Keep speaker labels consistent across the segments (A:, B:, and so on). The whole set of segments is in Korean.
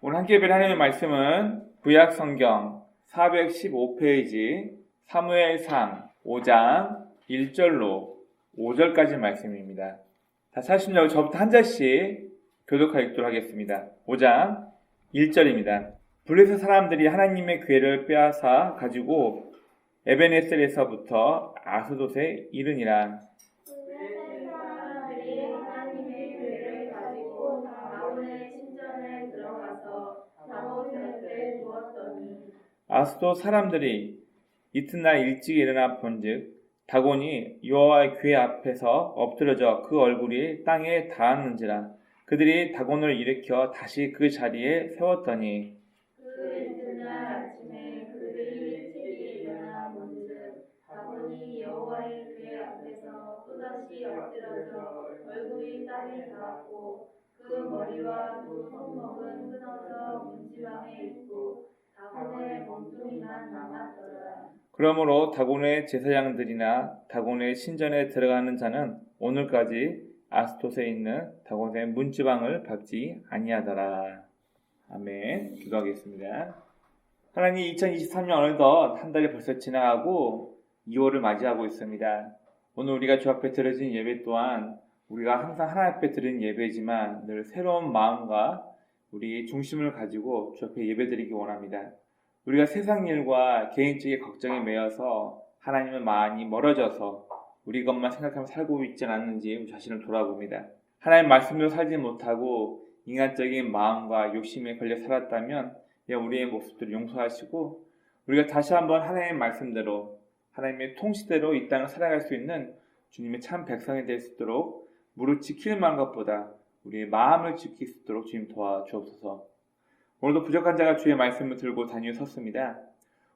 A: 오늘 함께 볼 하나님의 말씀은 구약 성경 415페이지 사무엘상 5장 1절로 5절까지 말씀입니다. 다 찾으시면 저부터 한 절씩 교독하여 읽도록 하겠습니다. 5장 1절입니다. 블레셋 사람들이 하나님의 궤를 빼앗아 가지고 에베네셀에서부터 아스돗에 이르니라. 아스돗 사람들이 이튿날 일찍 일어나 본즉 다곤이 여호와의 궤 앞에서 엎드러져 그 얼굴이 땅에 닿았는지라. 그들이 다곤을 일으켜 다시 그 자리에 세웠더니
B: 그 이튿날 아침에 그들이 일찍이 일어나 본즉 다곤이 여호와의 궤 앞에서 또다시 엎드러져 얼굴이 땅에 닿았고 그 머리와 두 손목은 끊어져 문지방에 있고 다곤의 몸뚱이만 남았더라.
A: 그러므로 다곤의 제사장들이나 다곤의 신전에 들어가는 자는 오늘까지 아스돗에 있는 다곤의 문지방을 밟지 아니하더라. 아멘. 기도하겠습니다. 하나님, 2023년 어느덧 한 달이 벌써 지나가고 2월을 맞이하고 있습니다. 오늘 우리가 주 앞에 드려진 예배 또한 우리가 항상 하나님 앞에 드리는 예배지만 늘 새로운 마음과 우리 중심을 가지고 주 앞에 예배드리기 원합니다. 우리가 세상 일과 개인적인 걱정에 매여서 하나님은 많이 멀어져서 우리 것만 생각하며 살고 있지 않았는지 우리 자신을 돌아봅니다. 하나님 말씀대로 살지 못하고 인간적인 마음과 욕심에 걸려 살았다면 우리의 모습들을 용서하시고 우리가 다시 한번 하나님의 말씀대로 하나님의 통치대로 이 땅을 살아갈 수 있는 주님의 참 백성이 될 수 있도록 무릇 지키는 것보다 우리의 마음을 지킬 수 있도록 주님 도와주옵소서. 오늘도 부족한 자가 주의 말씀을 들고 단위에 섰습니다.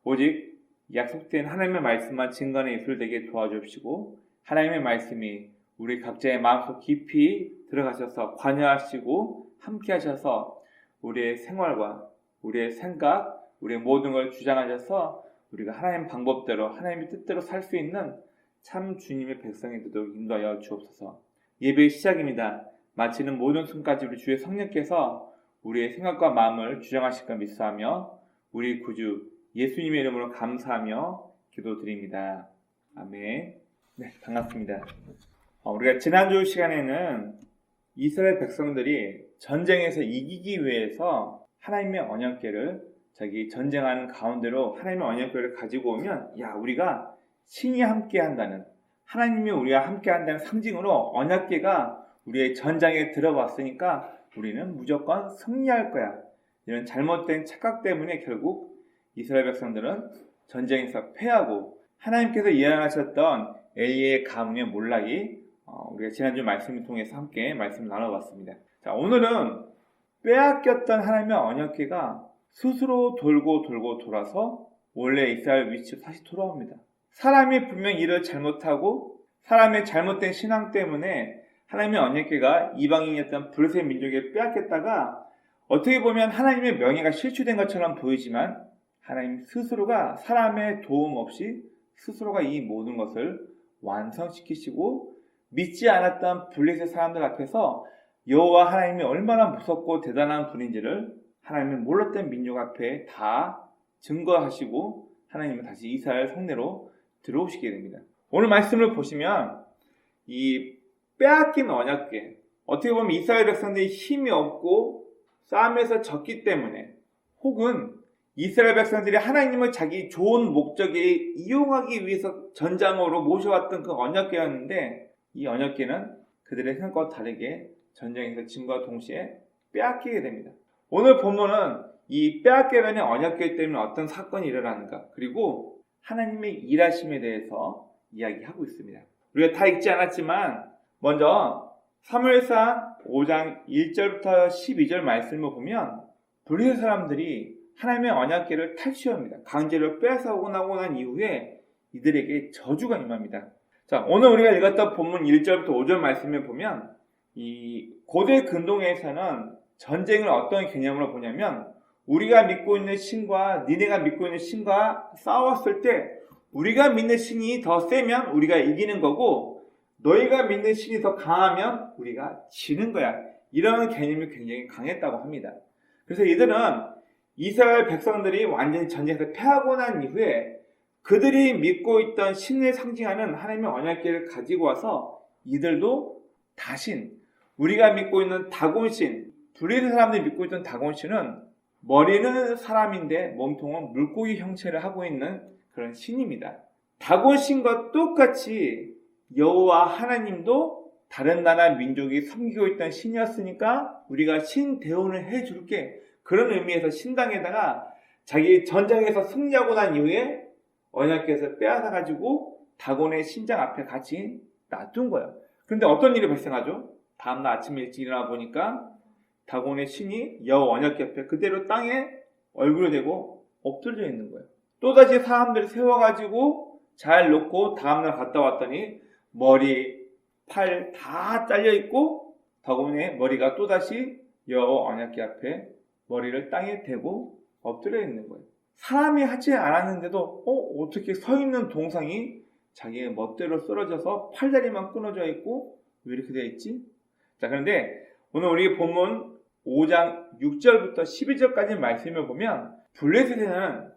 A: 오직 약속된 하나님의 말씀만 증거의 입술 되게 도와주옵시고 하나님의 말씀이 우리 각자의 마음속 깊이 들어가셔서 관여하시고 함께 하셔서 우리의 생활과 우리의 생각, 우리의 모든 걸 주장하셔서 우리가 하나님 방법대로 하나님의 뜻대로 살 수 있는 참 주님의 백성이 되도록 인도하여 주옵소서. 예배의 시작입니다. 마치는 모든 순간까지 우리 주의 성령께서 우리의 생각과 마음을 주장하실 것 믿사하며 우리 구주 예수님의 이름으로 감사하며 기도드립니다. 아멘. 네, 반갑습니다. 우리가 지난주 시간에는 이스라엘 백성들이 전쟁에서 이기기 위해서 하나님의 언약궤를 자기 전쟁하는 가운데로 하나님의 언약궤를 가지고 오면 우리가 신이 함께 한다는 하나님이 우리와 함께 한다는 상징으로 언약궤가 우리의 전장에 들어왔으니까 우리는 무조건 승리할 거야. 이런 잘못된 착각 때문에 결국 이스라엘 백성들은 전쟁에서 패하고 하나님께서 예언하셨던 엘리의 가문의 몰락이 우리가 지난주 말씀을 통해서 함께 말씀을 나눠봤습니다. 자, 오늘은 빼앗겼던 하나님의 언약궤가 스스로 돌고 돌아서 원래 이스라엘 위치로 다시 돌아옵니다. 사람이 분명 일을 잘못하고 사람의 잘못된 신앙 때문에 하나님의 언약궤가 이방인이었던 블레셋 민족에 빼앗겼다가 어떻게 보면 하나님의 명예가 실추된 것처럼 보이지만 하나님 스스로가 사람의 도움 없이 스스로가 이 모든 것을 완성시키시고 믿지 않았던 블레셋 사람들 앞에서 여호와 하나님이 얼마나 무섭고 대단한 분인지를 하나님이 몰랐던 민족 앞에 다 증거하시고 하나님은 다시 이스라엘 성내로 들어오시게 됩니다. 오늘 말씀을 보시면 이 빼앗긴 언약궤, 어떻게 보면 이스라엘 백성들이 힘이 없고 싸움에서 졌기 때문에 혹은 이스라엘 백성들이 하나님을 자기 좋은 목적에 이용하기 위해서 전장으로 모셔왔던 그 언약궤였는데 이 언약궤는 그들의 생각과 다르게 전쟁에서 진과 동시에 빼앗기게 됩니다. 오늘 본문은 이 빼앗겨가는 언약궤 때문에 어떤 사건이 일어나는가, 그리고 하나님의 일하심에 대해서 이야기하고 있습니다. 우리가 다 읽지 않았지만 먼저 사무엘상 5장 1절부터 12절 말씀을 보면 블레셋 사람들이 하나님의 언약궤를 탈취합니다. 강제로 빼앗아오고 나고 난 이후에 이들에게 저주가 임합니다. 자, 오늘 우리가 읽었던 본문 1절부터 5절 말씀을 보면 이 고대 근동에서는 전쟁을 어떤 개념으로 보냐면 우리가 믿고 있는 신과 니네가 믿고 있는 신과 싸웠을 때 우리가 믿는 신이 더 세면 우리가 이기는 거고 너희가 믿는 신이 더 강하면 우리가 지는 거야. 이런 개념이 굉장히 강했다고 합니다. 그래서 이들은 이스라엘 백성들이 완전히 전쟁에서 패하고 난 이후에 그들이 믿고 있던 신을 상징하는 하나님의 언약궤를 가지고 와서 이들도 다신, 우리가 믿고 있는 다곤신, 블레셋 사람들이 믿고 있던 다곤신은 머리는 사람인데 몸통은 물고기 형체를 하고 있는 그런 신입니다. 다곤신과 똑같이 여호와 하나님도 다른 나라 민족이 섬기고 있던 신이었으니까 우리가 신 대우를 해줄게, 그런 의미에서 신당에다가 자기 전쟁에서 승리하고 난 이후에 언약궤에서 빼앗아가지고 다곤의 신장 앞에 같이 놔둔 거예요. 그런데 어떤 일이 발생하죠? 다음날 아침에 일찍 일어나 보니까 다곤의 신이 여호와 언약궤 앞에 그대로 땅에 얼굴을 대고 엎드려져 있는 거예요. 또다시 사람들을 세워가지고 잘 놓고 다음날 갔다 왔더니 머리, 팔 다 잘려있고 다곤의 머리가 또다시 여호와 언약궤 앞에 머리를 땅에 대고 엎드려 있는 거예요. 사람이 하지 않았는데도 어떻게 서 있는 동상이 자기의 멋대로 쓰러져서 팔다리만 끊어져 있고 왜 이렇게 되어 있지? 자, 그런데 오늘 우리 본문 5장 6절부터 12절까지 말씀을 보면 블레셋에는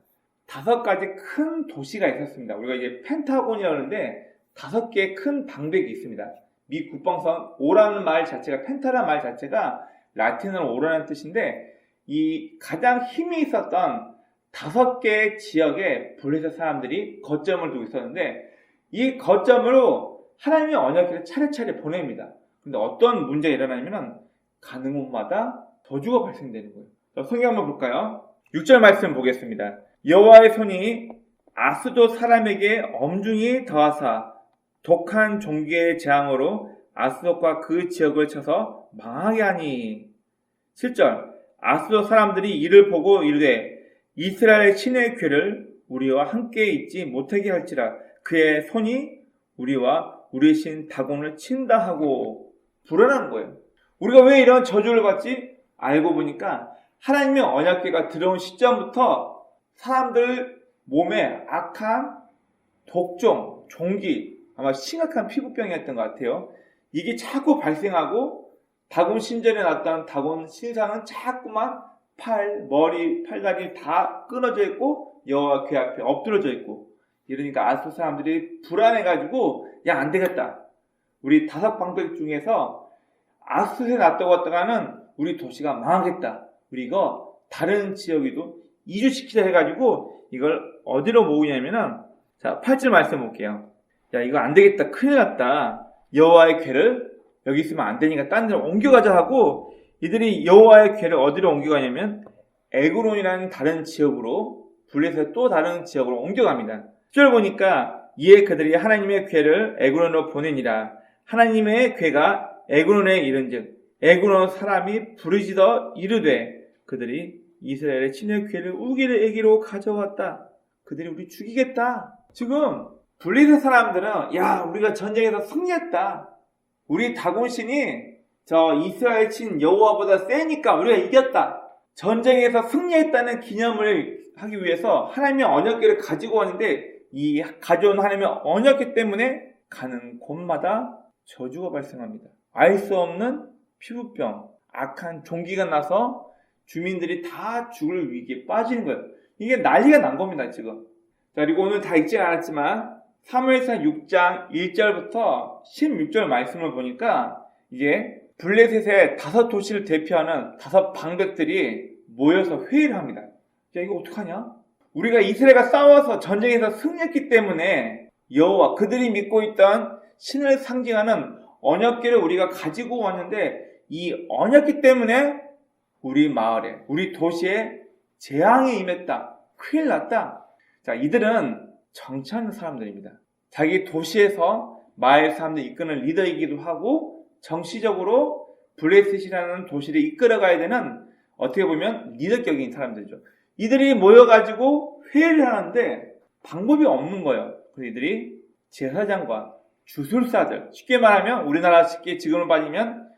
A: 5가지 큰 도시가 있었습니다. 우리가 이제 펜타곤이라고 하는데 5개의 큰 방백이 있습니다. 미 국방선 오라는 말 자체가, 펜타라는 말 자체가 라틴어로 오라는 뜻인데 이 가장 힘이 있었던 5개의 지역에 블레셋 사람들이 거점을 두고 있었는데 이 거점으로 하나님의 언약궤를 차례차례 보냅니다. 근데 어떤 문제가 일어나냐면 가는 곳마다 저주가 발생되는 거예요. 자, 성경 한번 볼까요? 6절 말씀 보겠습니다. 여호와의 손이 아스도 사람에게 엄중히 더하사 독한 종기의 재앙으로 아스돗과 그 지역을 쳐서 망하게 하니. 7절 아스돗 사람들이 이를 보고 이르되 이스라엘 신의 궤를 우리와 함께 있지 못하게 할지라 그의 손이 우리와 우리 신 다곤을 친다 하고 불안한 거예요. 우리가 왜 이런 저주를 받지? 알고 보니까 하나님의 언약궤가 들어온 시점부터 사람들 몸에 악한 독종, 종기, 아마 심각한 피부병이었던 것 같아요. 이게 자꾸 발생하고 다곤 신전에 났던 다곤 신상은 자꾸만 팔, 머리, 팔다리 다 끊어져 있고 여호와 궤 앞에 엎드려져 있고, 이러니까 아스돗 사람들이 불안해가지고 야, 안 되겠다. 우리 5방백 중에서 아스돗에 놨다고 했다가는 우리 도시가 망하겠다. 우리 이거 다른 지역에도 이주시키자 해가지고 이걸 어디로 모으냐면은, 자, 8절 말씀 볼게요. 야, 이거 안 되겠다. 큰일 났다. 여호와의 궤를 여기 있으면 안 되니까 딴 데로 옮겨가자 하고 이들이 여호와의 궤를 어디로 옮겨가냐면 에그론이라는 다른 지역으로, 블레셋 또 다른 지역으로 옮겨갑니다. 10절 보니까 이에 그들이 하나님의 궤를 에그론으로 보내니라. 하나님의 궤가 에그론에 이른즉 에그론 사람이 부르짖어 이르되 그들이 이스라엘의 친의 궤를 우기를 애기로 가져왔다. 그들이 우리 죽이겠다. 지금 블레셋 사람들은 야, 우리가 전쟁에서 승리했다. 우리 다곤신이 저 이스라엘 친 여호와보다 세니까 우리가 이겼다. 전쟁에서 승리했다는 기념을 하기 위해서 하나님의 언약궤를 가지고 왔는데 이 가져온 하나님의 언약궤 때문에 가는 곳마다 저주가 발생합니다. 알 수 없는 피부병, 악한 종기가 나서 주민들이 다 죽을 위기에 빠지는 거예요. 이게 난리가 난 겁니다, 지금. 자, 그리고 오늘 다 읽지 않았지만 사무엘상 6장 1절부터 16절 말씀을 보니까 이게 블레셋의 5도시를 대표하는 5방백들이 모여서 회의를 합니다. 야, 이거 어떡하냐? 우리가 이스라엘과 싸워서 전쟁에서 승리했기 때문에 여호와, 그들이 믿고 있던 신을 상징하는 언약궤를 우리가 가지고 왔는데 이 언약궤 때문에 우리 마을에, 우리 도시에 재앙이 임했다. 큰일 났다. 자, 이들은 정치하는 사람들입니다. 자기 도시에서 마을 사람들 이끄는 리더이기도 하고 정치적으로 블레셋이라는 도시를 이끌어가야 되는, 어떻게 보면 리더격인 사람들이죠. 이들이 모여가지고 회의를 하는데 방법이 없는 거예요. 그래서 이들이 제사장과 주술사들, 쉽게 말하면 우리나라 쉽게 지금으로 빠지면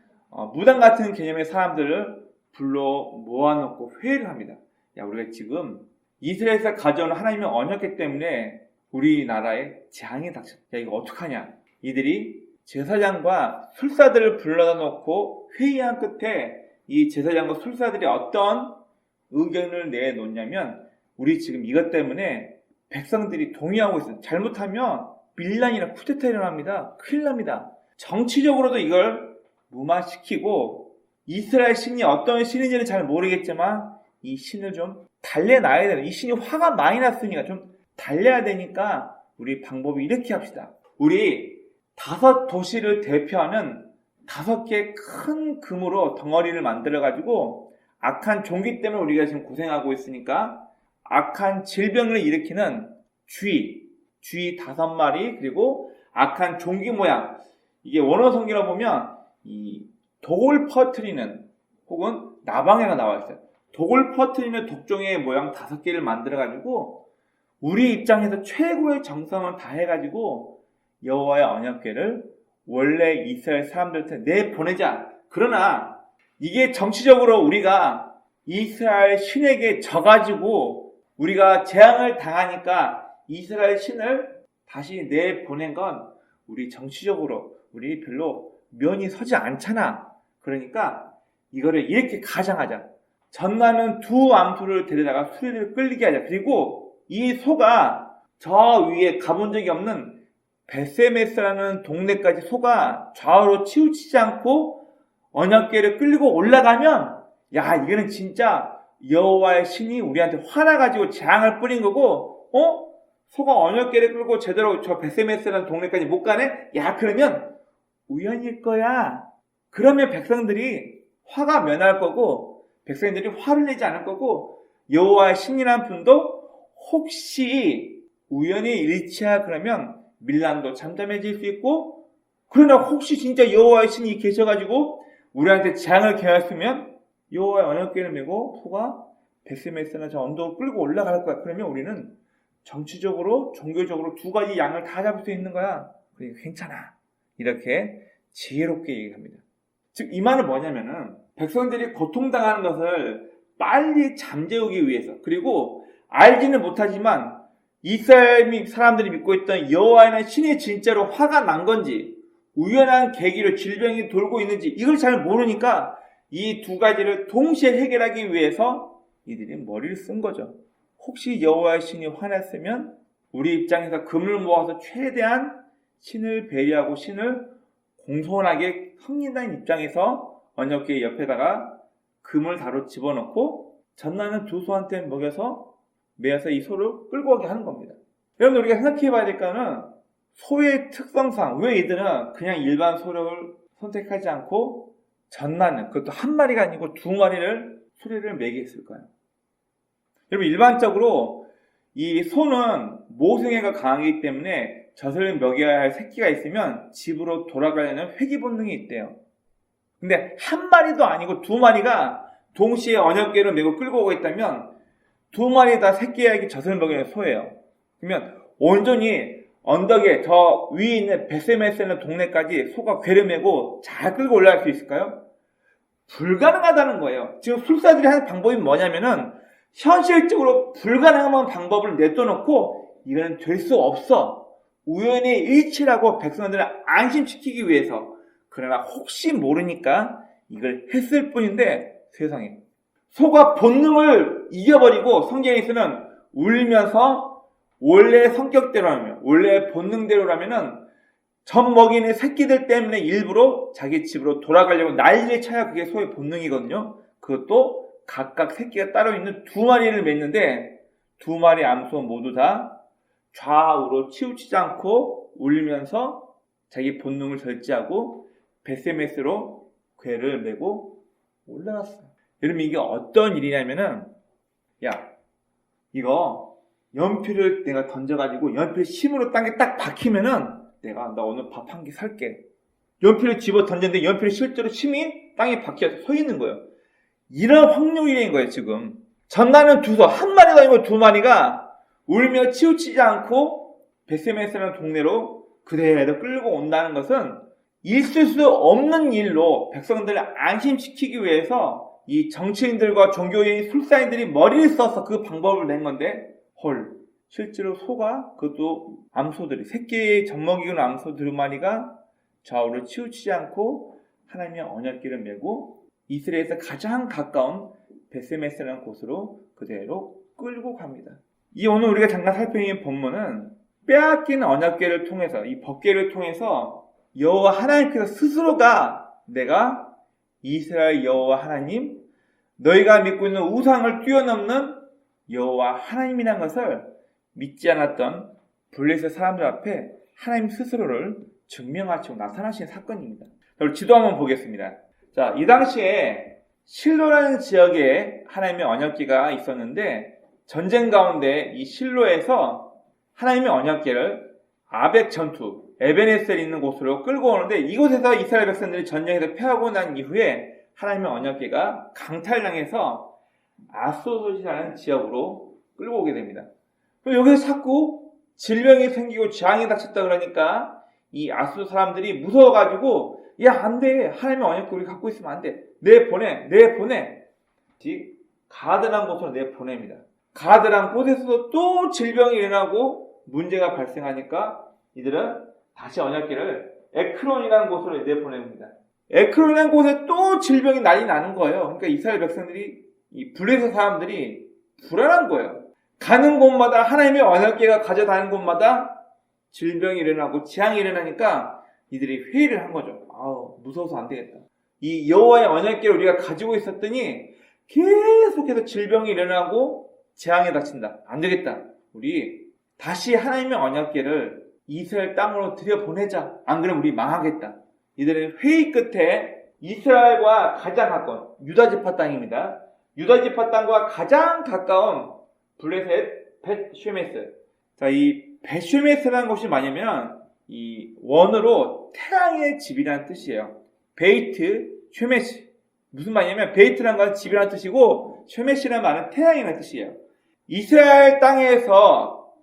A: 무당 같은 개념의 사람들을 불러 모아놓고 회의를 합니다. 야, 우리가 지금 이스라엘에서 가져온 하나님의 언약궤 때문에 우리나라에 재앙이 닥쳤다. 야, 이거 어떡하냐? 이들이 제사장과 술사들을 불러다 놓고 회의한 끝에 이 제사장과 술사들이 어떤 의견을 내놓냐면 우리 지금 이것 때문에 백성들이 동의하고 있어요. 잘못하면 밀란이나 쿠데타 일어납니다. 큰일 납니다. 정치적으로도 이걸 무마시키고 이스라엘 신이 어떤 신인지는 잘 모르겠지만 이 신을 좀 달래놔야 돼요. 이 신이 화가 많이 났으니까 좀 달래야 되니까 우리 방법이 이렇게 합시다. 우리 5도시를 대표하는 5개 큰 금으로 덩어리를 만들어가지고 악한 종기 때문에 우리가 지금 고생하고 있으니까 악한 질병을 일으키는 쥐 5마리 그리고 악한 종기 모양 이게 원어 성경을 보면 이 독을 퍼뜨리는 혹은 나방해가 나와 있어요. 독을 퍼뜨리는 독종의 모양 5개를 만들어가지고 우리 입장에서 최고의 정성을 다해가지고 여호와의 언약궤를 원래 이스라엘 사람들한테 내보내자. 그러나 이게 정치적으로 우리가 이스라엘 신에게 져가지고 우리가 재앙을 당하니까 이스라엘 신을 다시 내보낸 건 우리 정치적으로 우리 별로 면이 서지 않잖아. 그러니까 이거를 이렇게 가장하자. 전나는 2 암소를 데려다가 수레를 끌리게 하자. 그리고 이 소가 저 위에 가본 적이 없는 베세메스라는 동네까지 소가 좌우로 치우치지 않고 언약궤를 끌고 올라가면 야 이거는 진짜 여호와의 신이 우리한테 화나가지고 재앙을 뿌린 거고 소가 언약궤를 끌고 제대로 저 베세메스라는 동네까지 못 가네? 야 그러면 우연일 거야. 그러면 백성들이 화가 면할 거고 백성들이 화를 내지 않을 거고 여호와의 신이라는 분도 혹시 우연히 일치하 그러면 밀란도 잠잠해질 수 있고 그러나 혹시 진짜 여호와의 신이 계셔가지고 우리한테 재앙을 계획했으면 여호와의 언약궤를 메고 소가 베스메스나 저 언덕을 끌고 올라갈 거야. 그러면 우리는 정치적으로 종교적으로 2가지 양을 다 잡을 수 있는 거야. 그러니까 괜찮아. 이렇게 지혜롭게 얘기합니다. 즉 이 말은 뭐냐면은 백성들이 고통당하는 것을 빨리 잠재우기 위해서 그리고 알지는 못하지만 이스라엘 사람들이 믿고 있던 여호와는 신이 진짜로 화가 난 건지 우연한 계기로 질병이 돌고 있는지 이걸 잘 모르니까 이 2가지를 동시에 해결하기 위해서 이들이 머리를 쓴 거죠. 혹시 여호와의 신이 화났으면 우리 입장에서 금을 모아서 최대한 신을 배려하고 신을 공손하게 섬긴다는 입장에서 언약궤 옆에다가 금을 다로 집어넣고 전나는 2 소한테 먹여서 매어서 이 소를 끌고 가게 하는 겁니다. 여러분들 우리가 생각해 봐야 될 거는 소의 특성상 왜 이들은 그냥 일반 소를 선택하지 않고 전나는 그것도 1마리가 아니고 2마리를 수레를 매게 했을까요? 여러분 일반적으로 이 소는 모성애가 강하기 때문에 젖을 먹여야 할 새끼가 있으면 집으로 돌아가려는 회귀 본능이 있대요. 근데 1마리도 아니고 2마리가 동시에 언약궤를 메고 끌고 오고 있다면 2마리 다 새끼에게 젖을 먹이는 소예요. 그러면 온전히 언덕에 저 위에 있는 베세메스라는 동네까지 소가 궤를 메고 잘 끌고 올라갈 수 있을까요? 불가능하다는 거예요. 지금 술사들이 하는 방법이 뭐냐면은 현실적으로 불가능한 방법을 내둬놓고 이거는 될 수 없어. 우연히 일치라고 백성들을 안심시키기 위해서. 그러나 혹시 모르니까 이걸 했을 뿐인데 세상에 소가 본능을 이겨버리고 성경에서는 울면서 원래 성격대로라면 원래 본능대로라면은 젖 먹이는 새끼들 때문에 일부러 자기 집으로 돌아가려고 난리를 쳐야 그게 소의 본능이거든요. 그것도 각각 새끼가 따로 있는 2마리를 맺는데 2마리 암소 모두 다 좌우로 치우치지 않고 울면서 자기 본능을 절제하고 베세메스로 궤를 메고 올라갔어요. 여러분 이게 어떤 일이냐면은 야 이거 연필을 내가 던져가지고 연필 심으로 땅에 딱 박히면은 내가 나 오늘 밥 한 끼 살게. 연필을 집어 던졌는데 연필이 실제로 심이 땅에 박혀서 서 있는 거예요. 이런 확률인 거예요 지금. 전나는 2소 1마리가 아니고 2마리가 울며 치우치지 않고 베세메스라는 동네로 그대로 끌고 온다는 것은 있을 수 없는 일로 백성들을 안심시키기 위해서 이 정치인들과 종교인 술사인들이 머리를 써서 그 방법을 낸 건데 헐 실제로 소가 그것도 암소들이 새끼의 젖먹이는 암소 2마리가 좌우로 치우치지 않고 하나님의 언약궤를 메고 이스라엘에서 가장 가까운 베스메스라는 곳으로 그대로 끌고 갑니다. 이 오늘 우리가 잠깐 살펴본 본문은 빼앗긴 언약궤를 통해서, 이 법궤를 통해서 여호와 하나님께서 스스로가 내가 이스라엘 여호와 하나님, 너희가 믿고 있는 우상을 뛰어넘는 여호와 하나님이라는 것을 믿지 않았던 블레셋 사람들 앞에 하나님 스스로를 증명하시고 나타나신 사건입니다. 그리고 지도 한번 보겠습니다. 자, 이 당시에 실로라는 지역에 하나님의 언약궤가 있었는데 전쟁 가운데 이 실로에서 하나님의 언약궤를 아벡 전투, 에베네셀 있는 곳으로 끌고 오는데 이곳에서 이스라엘 백성들이 전쟁에서 패하고 난 이후에 하나님의 언약궤가 강탈당해서 아스도시라는 지역으로 끌고 오게 됩니다. 여기서 자꾸 질병이 생기고 재앙이 닥쳤다 그러니까 이 아스도 사람들이 무서워가지고 야, 안 돼. 하나님의 언약궤 우리 갖고 있으면 안 돼. 내보내. 가드란 곳으로 내보냅니다. 가드란 곳에서도 또 질병이 일어나고 문제가 발생하니까 이들은 다시 언약궤를 에크론이라는 곳으로 내보냅니다. 에크론이라는 곳에 또 질병이 난리 나는 거예요. 그러니까 이스라엘 백성들이, 이 블레셋 사람들이 불안한 거예요. 가는 곳마다 하나님의 언약궤가 가져다니는 곳마다 질병이 일어나고 재앙이 일어나니까 이들이 회의를 한 거죠. 무서워서 안 되겠다. 이 여호와의 언약궤를 우리가 가지고 있었더니 계속해서 질병이 일어나고 재앙에 닥친다. 안 되겠다. 우리 다시 하나님의 언약궤를 이스라엘 땅으로 들여보내자. 안 그러면 우리 망하겠다. 이들은 회의 끝에 이스라엘과 가장 가까운 유다지파 땅입니다. 유다지파 땅과 가장 가까운 블레셋 벳쉐메스. 자, 이 벳쉐메스라는 곳이 뭐냐면 이 원어로 태양의 집이라는 뜻이에요. 베이트 쉐메시. 무슨 말이냐면 베이트라는 건 집이라는 뜻이고 쉐메시라는 말은 태양이라는 뜻이에요. 이스라엘 땅에서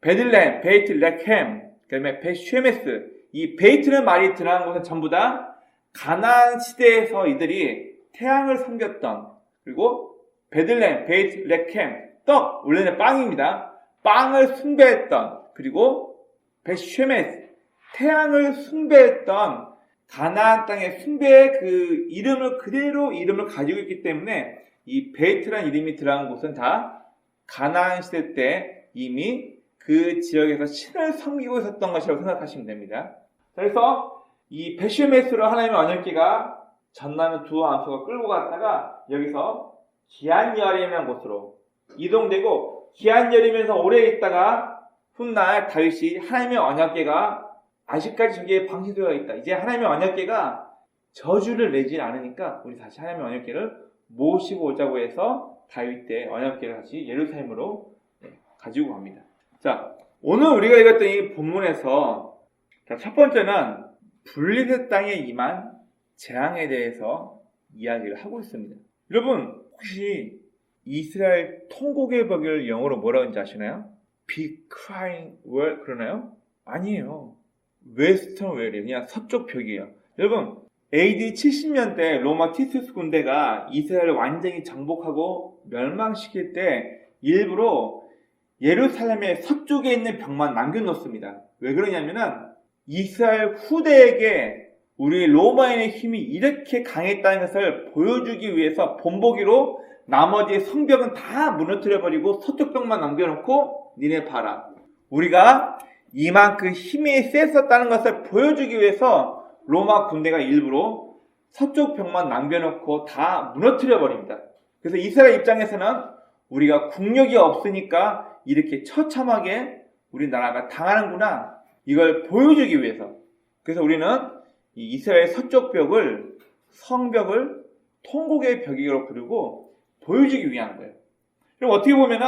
A: 베들레헴, 베이트 레켐, 그다음에 벳쉐메스. 이 베이트라는 말이 들어간 곳은 전부 다 가나안 시대에서 이들이 태양을 섬겼던, 그리고 베들레헴, 베이트 레켐, 떡, 원래는 빵입니다. 빵을 숭배했던, 그리고 벳쉐메스, 태양을 숭배했던 가나안 땅의 숭배의 그 이름을 그대로 이름을 가지고 있기 때문에 이 베이트라는 이름이 들어간 곳은 다 가나안 시대 때 이미 그 지역에서 신을 섬기고 있었던 것이라고 생각하시면 됩니다. 그래서 이 벳쉐메스로 하나님의 언약궤가 전나는 두 암소가 끌고 갔다가 여기서 기한여림이라는 곳으로 이동되고 기한여림에서 오래 있다가 훗날 다윗이 하나님의 언약궤가 아직까지 저기에 방치되어 있다. 이제 하나님의 언약궤가 저주를 내지 않으니까 우리 다시 하나님의 언약궤를 모시고 오자고 해서 다윗 때 언약궤를 다시 예루살렘으로 가지고 갑니다. 자, 오늘 우리가 읽었던 이 본문에서 첫 번째는 블레셋 땅에 임한 재앙에 대해서 이야기를 하고 있습니다. 여러분 혹시 이스라엘 통곡의 벽을 영어로 뭐라고 하는지 아시나요? Big Crying Wall 그러나요? 아니에요. 웨스턴 웰이에요. 그냥 서쪽 벽이에요. 여러분 AD 70년대 로마 티투스 군대가 이스라엘을 완전히 정복하고 멸망시킬 때 일부러 예루살렘의 서쪽에 있는 벽만 남겨놓습니다. 왜 그러냐면은 이스라엘 후대에게 우리 로마인의 힘이 이렇게 강했다는 것을 보여주기 위해서 본보기로 나머지 성벽은 다 무너뜨려버리고 서쪽 벽만 남겨놓고 니네 봐라. 우리가 이만큼 힘이 셌었다는 것을 보여주기 위해서 로마 군대가 일부러 서쪽 벽만 남겨놓고 다 무너뜨려버립니다. 그래서 이스라엘 입장에서는 우리가 국력이 없으니까 이렇게 처참하게 우리나라가 당하는구나. 이걸 보여주기 위해서. 그래서 우리는 이 이스라엘 서쪽 벽을 성벽을 통곡의 벽이라고 부르고 보여주기 위한 거예요. 그럼 어떻게 보면은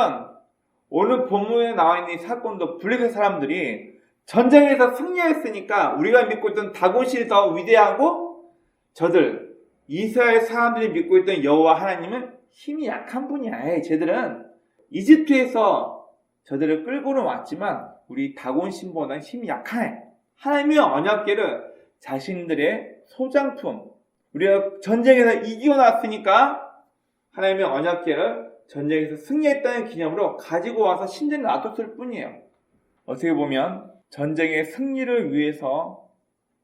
A: 오늘 본문에 나와 있는 이 사건도 블레셋 사람들이 전쟁에서 승리했으니까 우리가 믿고 있던 다곤신이 더 위대하고 저들 이스라엘 사람들이 믿고 있던 여호와 하나님은 힘이 약한 분이야. 쟤들은 이집트에서 저들을 끌고는 왔지만 우리 다곤신보다는 힘이 약해. 하나님의 언약궤를 자신들의 소장품, 우리가 전쟁에서 이기고 났으니까 하나님의 언약궤를 전쟁에서 승리했다는 기념으로 가지고 와서 신전에 놔뒀을 뿐이에요. 어떻게 보면 전쟁의 승리를 위해서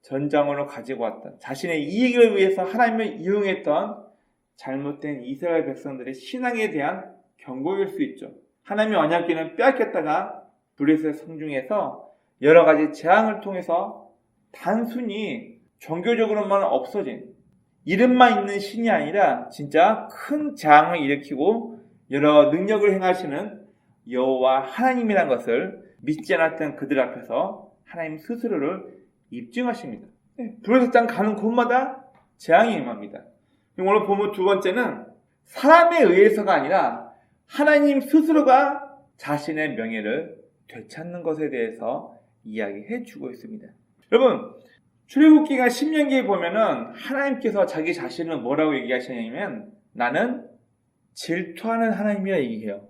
A: 전장으로 가지고 왔던, 자신의 이익을 위해서 하나님을 이용했던 잘못된 이스라엘 백성들의 신앙에 대한 경고일 수 있죠. 하나님의 언약궤는 빼앗겼다가 블레셋 성중에서 여러 가지 재앙을 통해서 단순히 종교적으로만 없어진 이름만 있는 신이 아니라 진짜 큰 재앙을 일으키고 여러 능력을 행하시는 여호와 하나님이란 것을 믿지 않았던 그들 앞에서 하나님 스스로를 입증하십니다. 블레셋 땅 가는 곳마다 재앙이 임합니다. 오늘 보면 두 번째는 사람에 의해서가 아니라 하나님 스스로가 자신의 명예를 되찾는 것에 대해서 이야기해 주고 있습니다. 여러분, 출애굽기가 10년기에 보면은 하나님께서 자기 자신을 뭐라고 얘기하시냐면 나는 질투하는 하나님이라 얘기해요.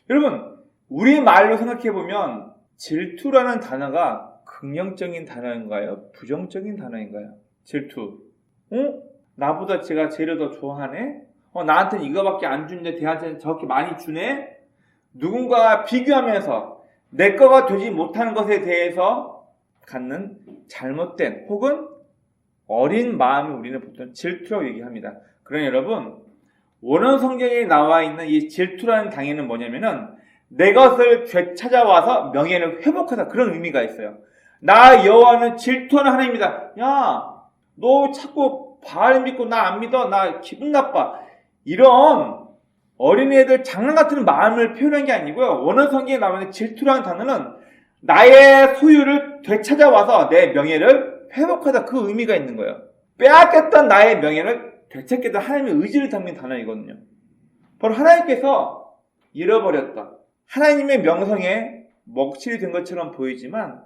A: 여러분, 우리 말로 생각해 보면 질투라는 단어가 긍정적인 단어인가요? 부정적인 단어인가요? 질투. 나보다 제가 쟤를 더 좋아하네? 나한테는 이거밖에 안 주는데 걔한테는 저렇게 많이 주네? 누군가와 비교하면서 내 거가 되지 못하는 것에 대해서 갖는 잘못된 혹은 어린 마음을 우리는 보통 질투라고 얘기합니다. 그러나 여러분, 원어 성경에 나와 있는 이 질투라는 단어는 뭐냐면은 내 것을 되찾아와서 명예를 회복하다, 그런 의미가 있어요. 나 여호와는 질투하는 하나님이다. 야, 너 자꾸 바알 믿고 나 안 믿어? 나 기분 나빠. 이런 어린애들 장난 같은 마음을 표현한 게 아니고요. 원어 성경에 나오는 질투라는 단어는 나의 소유를 되찾아와서 내 명예를 회복하다, 그 의미가 있는 거예요. 빼앗겼던 나의 명예를 되찾겠다, 하나님의 의지를 담긴 단어이거든요. 바로 하나님께서 잃어버렸다, 하나님의 명성에 먹칠이 된 것처럼 보이지만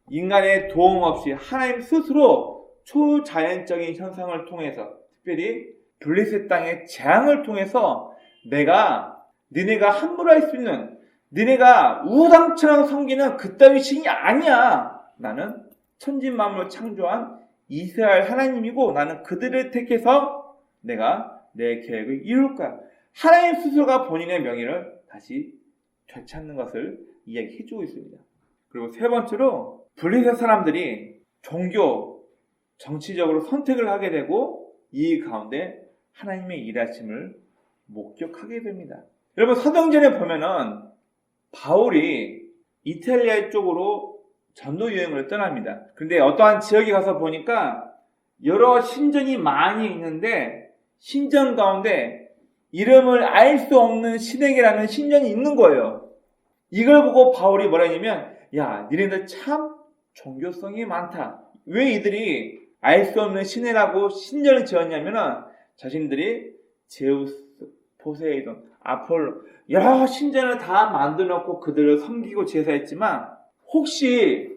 A: 인간의 도움 없이 하나님 스스로 초자연적인 현상을 통해서, 특별히 블레셋 땅의 재앙을 통해서 내가 너네가 함부로 할 수 있는, 너네가 우상처럼 섬기는 그따위 신이 아니야. 나는 천지만물을 창조한 이스라엘 하나님이고 나는 그들을 택해서 내가 내 계획을 이룰 거야. 하나님 스스로가 본인의 명예를 다시 되찾는 것을 이야기해주고 있습니다. 그리고 세 번째로 블레셋 사람들이 종교, 정치적으로 선택을 하게 되고 이 가운데 하나님의 일하심을 목격하게 됩니다. 여러분, 사도행전에 보면은 바울이 이탈리아 쪽으로 전도 여행을 떠납니다. 그런데 어떠한 지역에 가서 보니까 여러 신전이 많이 있는데 신전 가운데 이름을 알 수 없는 시내게라는 신전이 있는 거예요. 이걸 보고 바울이 뭐라 했냐면, 야, 니네들 참 종교성이 많다. 왜 이들이 알 수 없는 시내라고 신전을 지었냐면은 자신들이 제우스, 포세이돈, 아폴로 여러 신전을 다 만들어 놓고 그들을 섬기고 제사했지만 혹시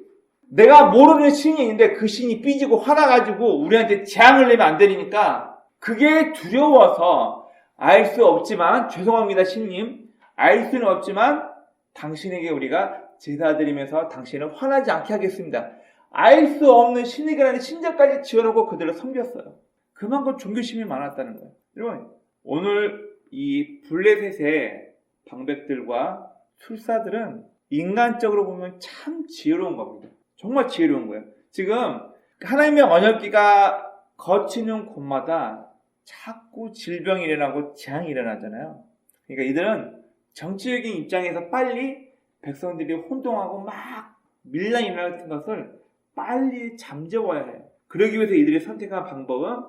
A: 내가 모르는 신이 있는데 그 신이 삐지고 화나가지고 우리한테 재앙을 내면 안 되니까 그게 두려워서 알 수 없지만, 죄송합니다 신님, 알 수는 없지만 당신에게 우리가 제사 드리면서 당신을 화나지 않게 하겠습니다. 알 수 없는 신에게라는 신전까지 지어놓고 그들을 섬겼어요. 그만큼 종교심이 많았다는 거예요. 여러분, 오늘 이 블레셋의 방백들과 술사들은 인간적으로 보면 참 지혜로운 겁니다. 정말 지혜로운 거예요. 지금 하나님의 언약궤가 거치는 곳마다 자꾸 질병이 일어나고 재앙이 일어나잖아요. 그러니까 이들은 정치적인 입장에서 빨리 백성들이 혼동하고 막 밀란이 일어나는 것을 빨리 잠재워야 해요. 그러기 위해서 이들이 선택한 방법은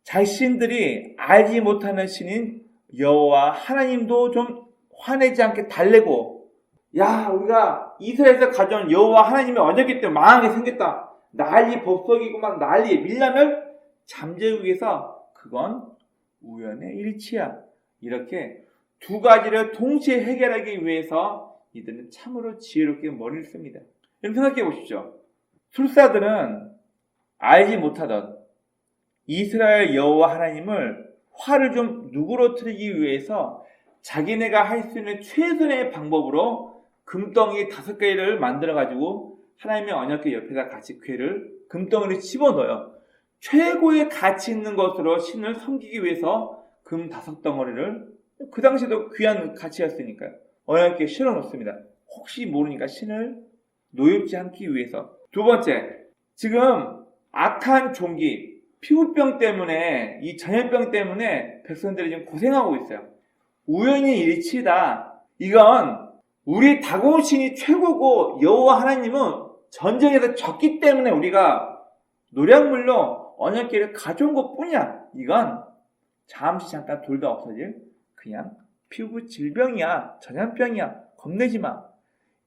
A: 자신들이 알지 못하는 신인 여호와 하나님도 좀 화내지 않게 달래고, 야, 우리가 이스라엘에서 가져온 여호와 하나님의 언약궤 때문에 망하게 생겼다, 난리 법석이고 막 난리, 밀란을 잠재우기 위해서 그건 우연의 일치야, 이렇게 두 가지를 동시에 해결하기 위해서 이들은 참으로 지혜롭게 머리를 씁니다. 여러분 생각해 보십시오. 술사들은 알지 못하던 이스라엘 여호와 하나님을 화를 좀 누그러뜨리기 위해서 자기네가 할 수 있는 최선의 방법으로 금덩이 5개를 만들어가지고 하나님의 언약궤 옆에다 같이 궤를 금덩이를 집어넣어요. 최고의 가치 있는 것으로 신을 섬기기 위해서 금 5덩어리를, 그 당시에도 귀한 가치였으니까요, 언약궤에 실어놓습니다. 혹시 모르니까 신을 노엽지 않기 위해서. 두 번째, 지금 악한 종기 피부병 때문에, 이 전염병 때문에 백성들이 지금 고생하고 있어요. 우연히 일치다. 이건 우리 다곤신이 최고고 여호와 하나님은 전쟁에서 졌기 때문에 우리가 노략물로 언약궤를 가져온 것 뿐이야. 이건 잠시 잠깐 돌다 없어질 그냥 피부 질병이야. 전염병이야. 겁내지 마.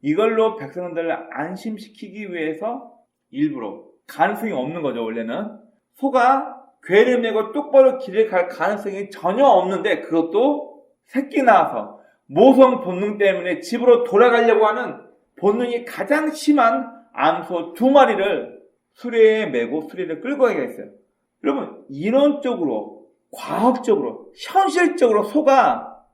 A: 이걸로 백성들을 안심시키기 위해서 일부러, 가능성이 없는 거죠. 원래는 소가 궤를 메고 똑바로 길을 갈 가능성이 전혀 없는데, 그것도 새끼 낳아서 모성 본능 때문에 집으로 돌아가려고 하는 본능이 가장 심한 암소 2마리를 수레에 메고 수레를 끌고 가게 했어요. 여러분, 이론적으로, 과학적으로, 현실적으로 소가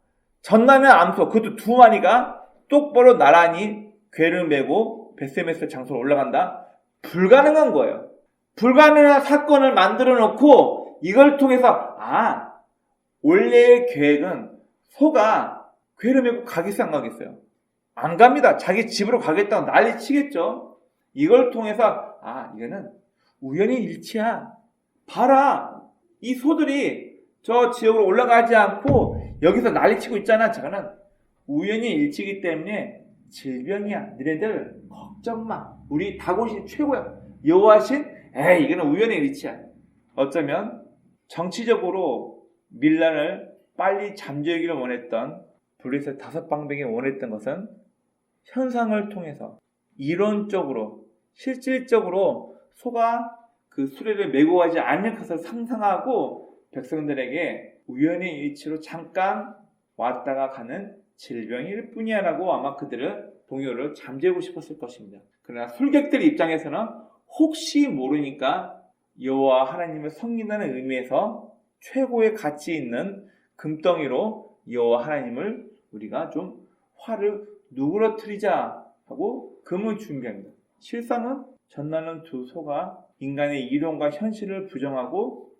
A: 전남의 암소, 그것도 2마리가 똑바로 나란히 궤를 메고 베세메스 장소로 올라간다? 불가능한 거예요. 불가능한 사건을 만들어 놓고 이걸 통해서 원래의 계획은 소가 궤를 메고 가겠어요, 안 가겠어요? 안 갑니다. 자기 집으로 가겠다고 난리 치겠죠. 이걸 통해서 이거는 우연히 일치야. 봐라, 이 소들이 저 지역으로 올라가지 않고 여기서 난리 치고 있잖아. 저거는 우연히 일치기 때문에 질병이야. 너네들 걱정 마. 우리 다곤신 최고야. 여호와신 이거는 우연의 일치야. 어쩌면 정치적으로 밀란을 빨리 잠재우기를 원했던 블레셋 5방백이 원했던 것은 현상을 통해서 이론적으로, 실질적으로 소가 그 수레를 메고 가지 않는 것을 상상하고 백성들에게 우연의 일치로 잠깐 왔다가 가는 질병일 뿐이야 라고 아마 그들을 동요를 잠재우고 싶었을 것입니다. 그러나 술객들 입장에서는 혹시 모르니까 여호와 하나님을 섬긴다는 의미에서 최고의 가치 있는 금덩이로 여호와 하나님을 우리가 좀 화를 누그러뜨리자 하고 금을 준비합니다. 실상은 전나는 2 소가 인간의 이론과 현실을 부정하고